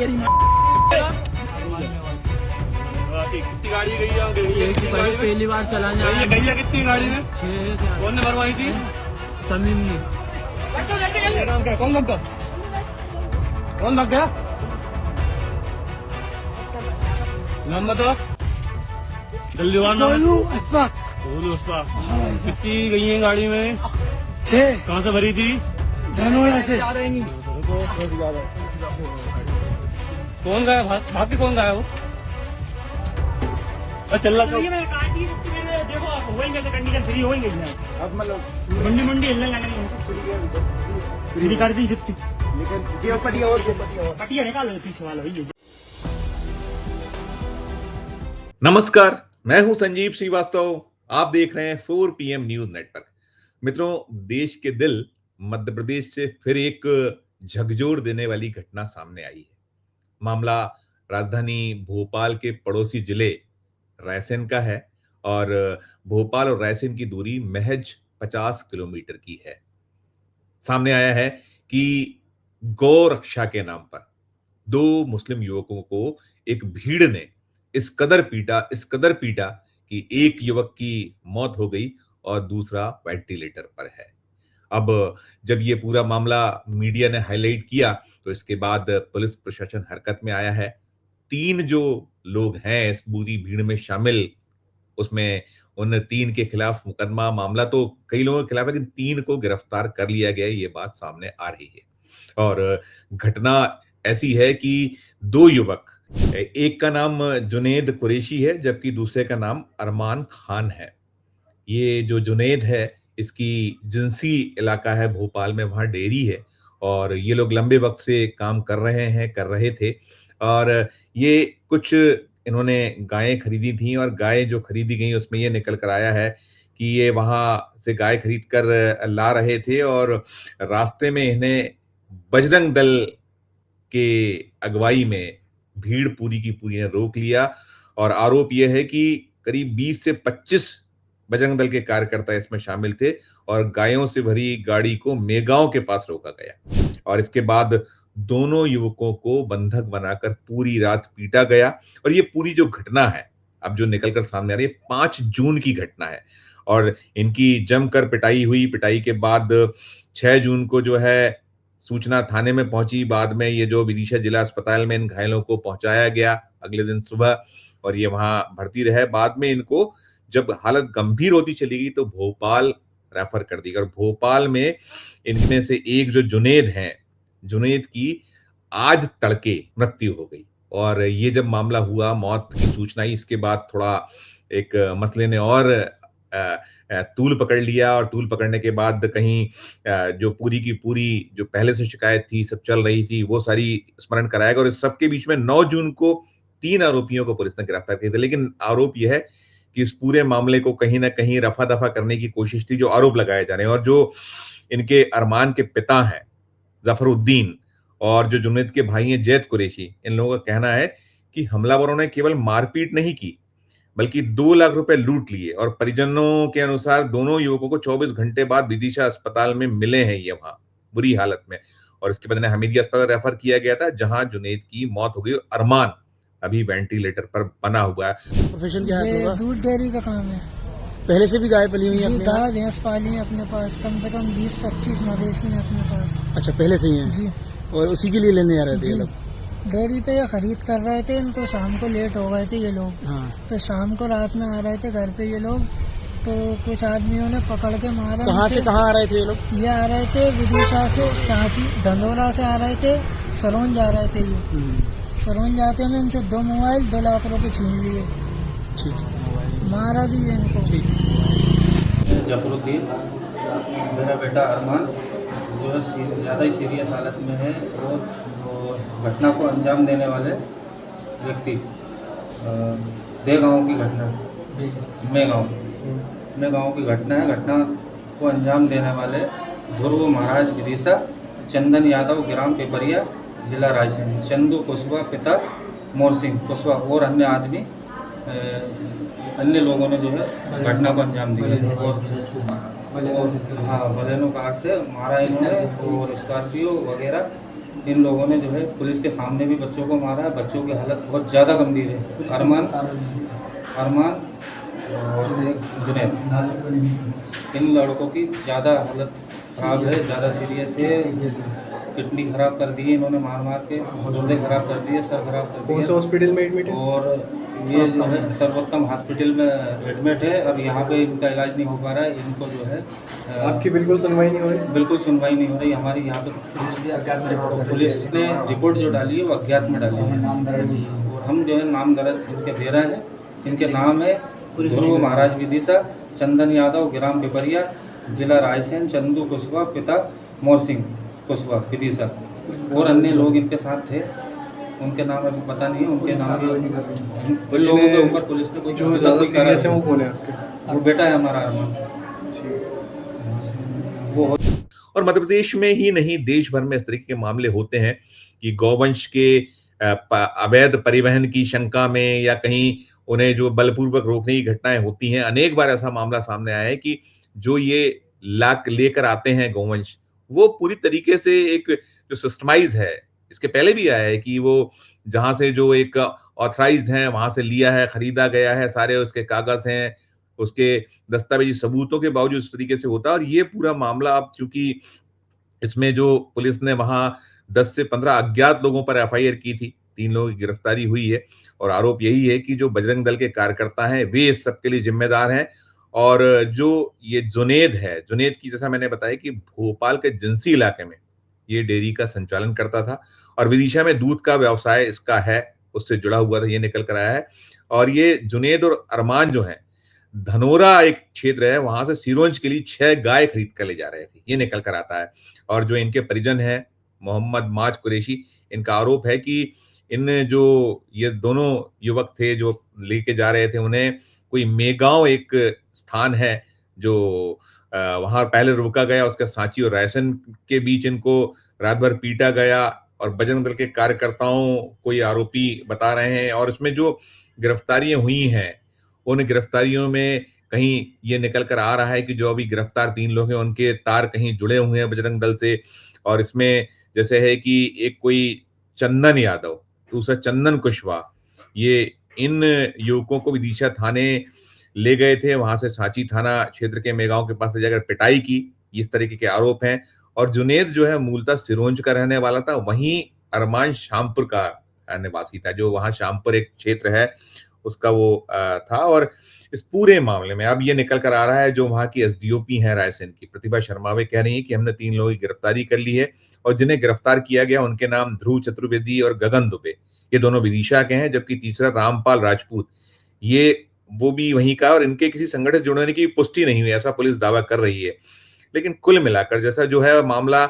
तेरी कितनी गाड़ी गई है? पहली बार चलाने आया। गई है कितनी गाड़ी में? 6 कौन ने भरवाई थी? समीम ने। नाम क्या? कौन लगता? कौन लग गया? नाम बताओ जल्दी। कितनी गई है गाड़ी में? 6। कहाँ से भरी थी? धनोड़ा से। कौन गया? भाग के कौन गया वो? चल रहा देखो आप होएंगे तो कंडीशन फ्री होएंगे अब मतलब मंडी हिलने कर दी जितनी लेकिन पटिया निकाल पीछे वाला ही। नमस्कार, मैं हूं संजीव श्रीवास्तव। आप देख रहे हैं 4 PM न्यूज नेटवर्क। मित्रों, देश के दिल मध्य प्रदेश से फिर एक झकझोर देने वाली घटना सामने आई है। मामला राजधानी भोपाल के पड़ोसी जिले रायसेन का है और भोपाल और रायसेन की दूरी महज 50 किलोमीटर की है। सामने आया है कि गौ रक्षा के नाम पर 2 मुस्लिम युवकों को एक भीड़ ने इस कदर पीटा कि एक युवक की मौत हो गई और दूसरा वेंटिलेटर पर है। अब जब ये पूरा मामला मीडिया ने हाईलाइट किया तो इसके बाद पुलिस प्रशासन हरकत में आया है। 3 जो लोग हैं इस पूरी भीड़ में शामिल, उसमें उन 3 के खिलाफ मुकदमा मामला तो कई लोगों के खिलाफ है, लेकिन 3 को गिरफ्तार कर लिया गया, ये बात सामने आ रही है। और घटना ऐसी है कि 2 युवक, एक का नाम जुनैद कुरैशी है जबकि दूसरे का नाम अरमान खान है। ये जो जुनैद है इसकी जिंसी इलाका है भोपाल में, वहाँ डेयरी है और ये लोग लंबे वक्त से काम कर रहे थे और ये कुछ इन्होंने गायें खरीदी थी और गाय जो खरीदी गई उसमें ये निकल कर आया है कि ये वहाँ से गाय खरीद कर ला रहे थे और रास्ते में इन्हें बजरंग दल के अगुवाई में भीड़ पूरी की पूरी ने रोक लिया और आरोप यह है कि करीब 20 से 25 बजरंग दल के कार्यकर्ता इसमें शामिल थे और गायों से भरी गाड़ी को मेगांव के पास रोका गया और इसके बाद दोनों युवकों को बंधक बनाकर पूरी रात पीटा गया। और ये पूरी जो घटना है अब जो निकलकर सामने आ रही है 5 जून की घटना है और इनकी जमकर पिटाई के बाद 6 जून को जो है सूचना थाने में पहुंची। बाद में ये जो विदिशा जिला अस्पताल में इन घायलों को पहुंचाया गया अगले दिन सुबह और ये वहां भर्ती रहे। बाद में इनको जब हालत गंभीर होती चली गई तो भोपाल रेफर कर दी और भोपाल में इनमें से एक जो जुनैद की आज तड़के मृत्यु हो गई। और ये जब मामला हुआ, मौत की सूचना आई, इसके बाद थोड़ा एक मसले ने और तूल पकड़ लिया और तूल पकड़ने के बाद कहीं जो पूरी की पूरी जो पहले से शिकायत थी सब चल रही थी वो सारी स्मरण कराया गया। और इस सबके बीच में 9 जून को 3 आरोपियों को पुलिस ने गिरफ्तार किया था। लेकिन आरोप यह है कि इस पूरे मामले को कहीं ना कहीं रफा दफा करने की कोशिश थी, जो आरोप लगाए जा रहे हैं। और जो इनके अरमान के पिता हैं जफरुद्दीन और जो जुनैद के भाई हैं जैद कुरैशी, इन लोगों का कहना है कि हमलावरों ने केवल मारपीट नहीं की बल्कि 2 लाख रुपए लूट लिए और परिजनों के अनुसार दोनों युवकों को 24 घंटे बाद विदिशा अस्पताल में मिले हैं ये वहां बुरी हालत में। और इसके बाद इन्हें हमीदिया अस्पताल रेफर किया गया था जहां जुनैद की मौत हो गई। अरमान अभी वेंटिलेटर पर बना हुआ है। प्रोफेशन क्या है आपका? दूध डेयरी का काम है। पहले से भी गाय पली हुई है जी, अपने गाय भैंस पाली है अपने पास, कम से कम 20-25 मवेशी है अपने पास। अच्छा, पहले से ही है जी। और उसी के लिए लेने आ रहे थे ये जी, लोग? डेयरी पे ये खरीद कर रहे थे, इनको शाम को लेट हो गए थे ये लोग। हाँ। तो शाम को रात में आ रहे थे घर पे ये लोग, तो कुछ आदमियों ने पकड़ के मारा। कहाँ से कहाँ आ रहे थे ये लोग? ये आ रहे थे विदिशा से, सांची धंधोरा से आ रहे थे, सरोन जा रहे थे ये। सरोन जाते में इनसे 2 मोबाइल 2 लाख रुपए छीन लिए। ठीक, मारा भी है इनको। जफरुद्दीन, मेरा बेटा अरमान जो है ज़्यादा ही सीरियस हालत में है। वो घटना को अंजाम देने वाले व्यक्ति दे गाँव की घटना, में गाँव की घटना है। घटना को अंजाम देने वाले ध्रुव महाराज विदिशा, चंदन यादव ग्राम पिपरिया जिला रायसेन, चंदू कुशवाहा पिता मोर सिंह कुशवाहा और अन्य आदमी अन्य लोगों ने जो है घटना को अंजाम दिया और हाँ बलेनो कार से मारा इन्होंने और स्कॉर्पियो वगैरह इन लोगों ने जो है पुलिस के सामने भी बच्चों को मारा है। बच्चों की हालत बहुत ज़्यादा गंभीर है। अरमान और एक जुनैद, इन लड़कों की ज़्यादा हालत ख़राब है, ज़्यादा सीरियस है। किडनी खराब कर दी है इन्होंने मार के, गुर्दे खराब कर दिए, सर खराब कर दिए। कौन सा हॉस्पिटल में एडमिट है? और ये जो है सर्वोत्तम हॉस्पिटल में एडमिट है। अब यहाँ पे इनका इलाज नहीं हो पा रहा है। इनको जो है आपकी बिल्कुल सुनवाई नहीं हो रही? बिल्कुल सुनवाई नहीं हो रही हमारी। यहाँ पे पुलिस ने रिपोर्ट जो डाली है वो अज्ञात में डाली है, और हम जो है नाम दर्ज इनके दे रहे हैं। इनके नाम है ध्रुव महाराज विदिशा, चंदन यादव, ग्राम पिपरिया, जिला रायसेन, चंदू कुशवाहा, पिता मोरसिंह कुशवाहा विदिशा, और अन्य लोग इनके साथ थे। उनके नाम अभी पता नहीं है। उनके नाम भी इन लोगों के ऊपर पुलिस ने कोई जो ज़्यादा सीरियस है वो कौन है आपके? वो बेटा है हमारा अरमान। वो और मध्य प्रदेश में ही नहीं, देश भर में इस तरीके के मामले होते हैं कि गौवंश के अवैध परिवहन की शंका में या कहीं उन्हें जो बलपूर्वक रोकने की घटनाएं होती हैं। अनेक बार ऐसा मामला सामने आया है कि जो ये लाख लेकर आते हैं गौवंश, वो पूरी तरीके से एक जो सिस्टमाइज है, इसके पहले भी आया है कि वो जहां से जो एक ऑथराइज्ड है वहां से लिया है, खरीदा गया है, सारे उसके कागज हैं, उसके दस्तावेजी सबूतों के बावजूद इस तरीके से होता है। और ये पूरा मामला अब चूंकि इसमें जो पुलिस ने वहां 10 से 15 अज्ञात लोगों पर एफआईआर की थी, 3 लोगों की गिरफ्तारी हुई है, और आरोप यही है कि जो बजरंग दल के कार्यकर्ता हैं वे इस सब के लिए जिम्मेदार हैं। और जो ये जुनैद है, जुनैद की जैसा मैंने बताया कि भोपाल के जिंसी इलाके में ये डेयरी का संचालन करता था, और विदिशा में दूध का व्यवसाय इसका है, उससे जुड़ा हुआ था, ये निकल कर आया है। और ये जुनैद और अरमान जो है, धनोरा एक क्षेत्र है, वहां से सिरोंज के लिए 6 गाय खरीद कर ले जा रहे थे, ये निकल कर आता है। और जो इनके परिजन हैं मोहम्मद माज कुरैशी, इनका आरोप है कि इन जो ये दोनों युवक थे जो लेके जा रहे थे, उन्हें कोई मेगांव एक स्थान है जो वहां पहले रोका गया, उसके सांची और रायसेन के बीच इनको रात भर पीटा गया, और बजरंग दल के कार्यकर्ताओं को ये आरोपी बता रहे हैं। और इसमें जो गिरफ्तारियां हुई हैं, उन गिरफ्तारियों में कहीं ये निकल कर आ रहा है कि जो अभी गिरफ्तार 3 लोग हैं उनके तार कहीं जुड़े हुए हैं बजरंग दल से। और इसमें जैसे है कि एक कोई चंदन यादव, दूसरा चंदन कुशवाहा, ये इन युवकों को विदिशा थाने ले गए थे, वहां से सांची थाना क्षेत्र के मेगांव के पास ले जाकर पिटाई की, इस तरीके के आरोप हैं। और जुनैद जो है मूलतः सिरोंज का रहने वाला था, वहीं अरमान शामपुर का निवासी था, जो वहां शामपुर एक क्षेत्र है उसका वो था। और इस पूरे मामले में अब ये निकल कर आ रहा है, जो वहां की एसडीओपी है रायसेन की प्रतिभा शर्मा, वे कह रही है कि हमने 3 लोगों की गिरफ्तारी कर ली है, और जिन्हें गिरफ्तार किया गया उनके नाम ध्रुव चतुर्वेदी और गगन दुबे, ये दोनों विदिशा के हैं, जबकि तीसरा रामपाल राजपूत, ये वो भी वहीं का, और इनके किसी संगठन से जुड़ने की पुष्टि नहीं हुई, ऐसा पुलिस दावा कर रही है। लेकिन कुल मिलाकर जैसा जो है मामला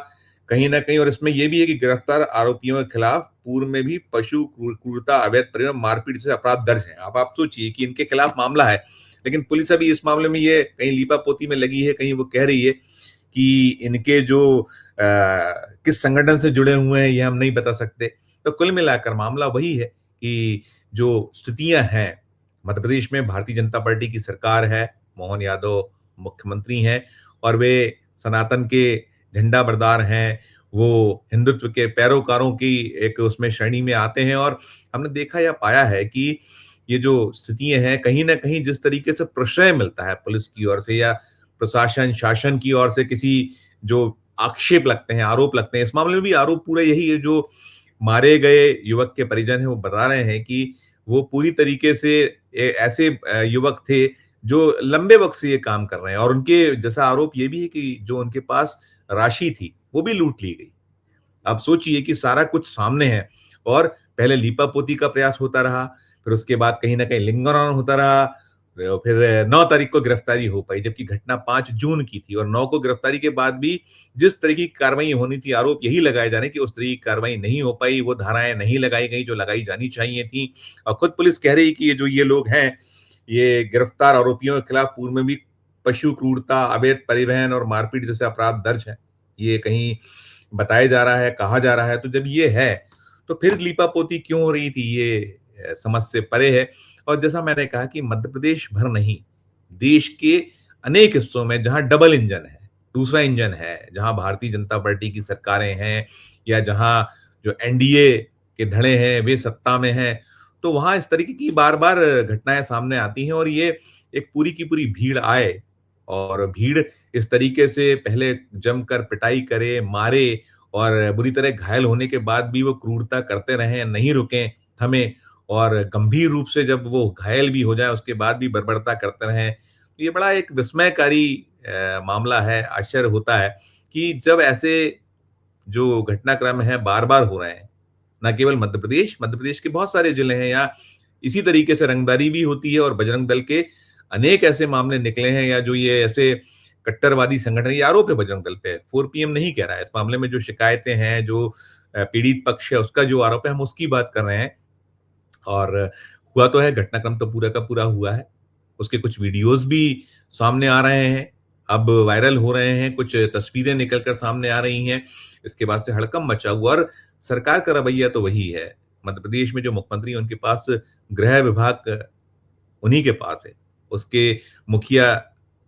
कहीं ना कहीं, और इसमें यह भी है कि गिरफ्तार आरोपियों के खिलाफ पूर्व में भी पशु क्रूरता, अवैध परिवहन, मारपीट से अपराध दर्ज है। अब आप सोचिए कि इनके खिलाफ मामला है, लेकिन पुलिस अभी इस मामले में ये कहीं लीपापोती में लगी है, कहीं वो कह रही है कि इनके जो किस संगठन से जुड़े हुए हैं ये हम नहीं बता सकते। तो कुल मिलाकर मामला वही है कि जो स्थितियां हैं मध्य प्रदेश में, भारतीय जनता पार्टी की सरकार है, मोहन यादव मुख्यमंत्री हैं, और वे सनातन के झंडा बरदार हैं, वो हिंदुत्व के पैरोकारों की एक उसमें श्रेणी में आते हैं। और हमने देखा या पाया है कि ये जो स्थितियां हैं, कहीं ना कहीं जिस तरीके से प्रश्रय मिलता है पुलिस की ओर से या प्रशासन शासन की ओर से, किसी जो आक्षेप लगते हैं, आरोप लगते हैं, इस मामले में भी आरोप पूरा यही है। जो मारे गए युवक के परिजन हैं वो बता रहे हैं कि वो पूरी तरीके से ऐसे युवक थे जो लंबे वक्त से ये काम कर रहे हैं, और उनके जैसा आरोप ये भी है कि जो उनके पास राशि थी वो भी लूट ली गई। अब सोचिए कि सारा कुछ सामने है, और पहले लीपापोती का प्रयास होता रहा, फिर उसके बाद कहीं ना कहीं लिंगानुपात होता रहा, फिर 9 तारीख को गिरफ्तारी हो पाई, जबकि घटना 5 जून की थी, और 9 को गिरफ्तारी के बाद भी जिस तरह की कार्रवाई होनी थी, आरोप यही लगाए जाने कि उस तरह की कार्रवाई नहीं हो पाई, वो धाराएं नहीं लगाई गई जो लगाई जानी चाहिए थी। और खुद पुलिस कह रही कि ये लोग हैं, ये गिरफ्तार आरोपियों के खिलाफ पूर्व में भी पशु क्रूरता, अवैध परिवहन और मारपीट जैसे अपराध दर्ज है, ये कहीं बताया जा रहा है, कहा जा रहा है। तो जब ये है तो फिर लीपापोती क्यों हो रही थी, ये समझ से परे है। और जैसा मैंने कहा कि मध्य प्रदेश भर नहीं, देश के अनेक हिस्सों में जहां डबल इंजन है, दूसरा इंजन है, जहां भारतीय जनता पार्टी की सरकारें हैं या जहां जो एनडीए के धड़े हैं वे सत्ता में हैं, तो वहां इस तरीके की बार-बार घटनाएं सामने आती हैं और ये एक पूरी की पूरी भीड़ आए और भीड़ इस तरीके से पहले जमकर पिटाई करे, मारे और बुरी तरह घायल होने के बाद भी वो क्रूरता करते रहें, नहीं रुकें, थमें और गंभीर रूप से जब वो घायल भी हो जाए उसके बाद भी बर्बरता करते रहें। तो ये बड़ा एक विस्मयकारी मामला है, आश्चर्य होता है कि जब ऐसे जो घटनाक्रम हैं बार-बार हो रहे हैं, ना केवल मध्य प्रदेश के बहुत सारे जिले हैं या इसी तरीके से रंगदारी भी होती है और बजरंग दल के अनेक ऐसे मामले निकले हैं या जो ये ऐसे कट्टरवादी संगठन, ये आरोप है बजरंग दल पे, 4 पीएम नहीं कह रहा है। इस मामले में जो शिकायतें हैं, जो पीड़ित पक्ष है उसका जो आरोप है, हम उसकी बात कर रहे हैं। और हुआ तो है, घटनाक्रम तो पूरा का पूरा हुआ है। उसके कुछ वीडियोज़ भी सामने आ रहे हैं, अब वायरल हो रहे हैं, कुछ तस्वीरें निकल कर सामने आ रही हैं। इसके बाद से हड़कंप मचा हुआ और सरकार का रवैया तो वही है। मध्य प्रदेश में जो मुख्यमंत्री हैं उनके पास गृह विभाग उन्हीं के पास है। उसके मुखिया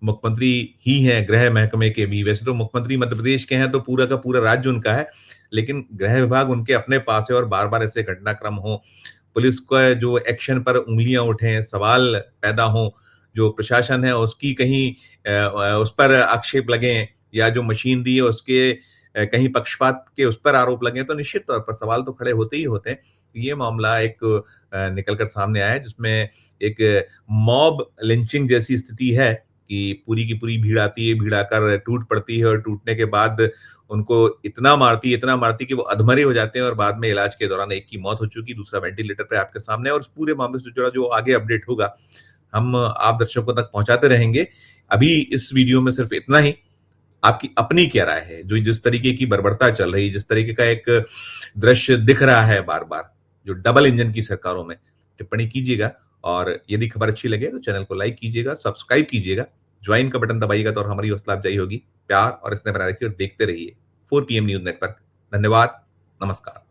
मुख्यमंत्री ही हैं गृह महकमे के भी। वैसे तो मुख्यमंत्री मध्य प्रदेश के हैं तो पूरा का पूरा राज्य उनका है, लेकिन गृह विभाग उनके अपने पास है और बार-बार ऐसे घटनाक्रम हों, पुलिस का जो एक्शन पर उँगलियां उठें, सवाल पैदा हों, जो प्रशासन है उसकी कहीं उस पर आक्षेप लगें या जो मशीनरी है उसके कहीं पक्षपात के उस पर आरोप लगें, तो निश्चित तौर पर सवाल तो खड़े होते ही होते हैं। ये मामला एक निकल कर सामने आया है जिसमें एक मॉब लिंचिंग जैसी स्थिति है कि पूरी की पूरी भीड़ आती है, भीड़ आकर टूट पड़ती है और टूटने के बाद उनको इतना मारती कि वो अधमरे हो जाते हैं और बाद में इलाज के दौरान एक की मौत हो चुकी, दूसरा वेंटिलेटर पे आपके सामने है और इस पूरे मामले से जुड़ा जो आगे अपडेट होगा, हम आप दर्शकों तक पहुंचाते रहेंगे। अभी इस वीडियो में सिर्फ इतना ही। आपकी अपनी क्या राय है? जो जिस तरीके की बर्बरता चल रही है, जिस तरीके का एक दृश्य दिख रहा है बार-बार, जो डबल इंजन की सरकारों में, टिप्पणी कीजिएगा और यदि खबर अच्छी लगे तो चैनल को लाइक कीजिएगा, सब्सक्राइब कीजिएगा, ज्वाइन का बटन दबाइएगा तो और हमारी हौसला अफजाई होगी। प्यार और स्नेह बनाए रखिए और देखते रहिए 4 पीएम न्यूज़ नेटवर्क। धन्यवाद, नमस्कार।